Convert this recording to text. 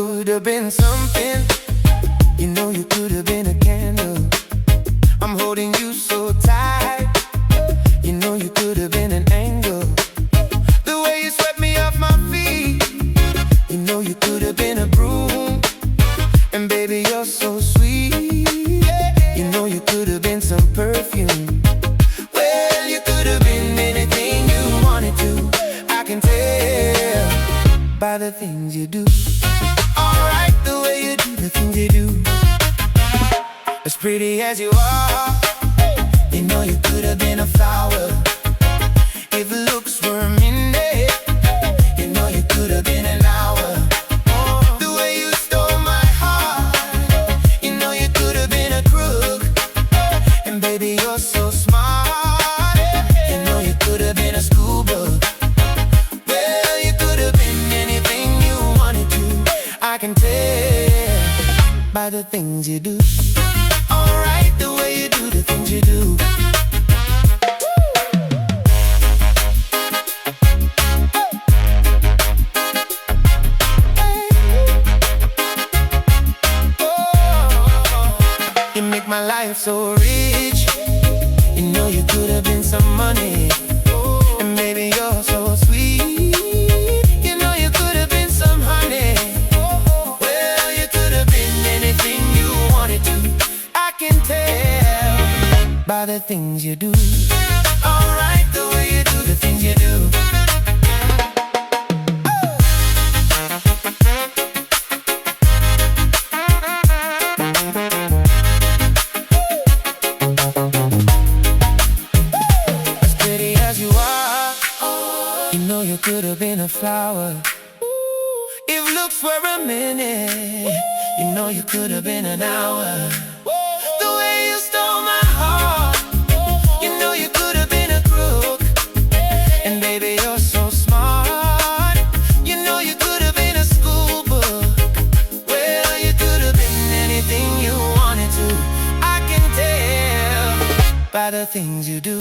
could have been something. You know you could have been a candle. I'm holding you so tight. You know you could have been an angel. The way you swept me off my feet. You know you could have been a broom. And baby, you're so sweet. You know you could have been some perfume. Well, you could have been anything you wanted to. I can tell by the things you do. Alright, the way you do the things you do. As pretty as you are, you know you could have been a flower. If looks were a minute, you know you could have been an hour. The way you stole my heart, you know you could have been a crook. And baby, you're so smart. You know you could have been a schoolbook. Well, you could have been anything you wanted to. I can tell by the things you do. Alright, the way you do the things you do. You make my life so rich. You know you could have been some money. And baby, you're so sweet. You know you could have been some honey. Well, you could have been anything you wanted to. I can tell by the things you do. Alright, the way you do the things you do. As pretty as you are, you know you could have been a flower. If looks were a minute, you know you could have been an hour. The way you stole my heart, you know you could have been a crook. And baby, you're so smart. You know you could have been a schoolbook. Well, you could have been anything you wanted to. I can tell by the things you do.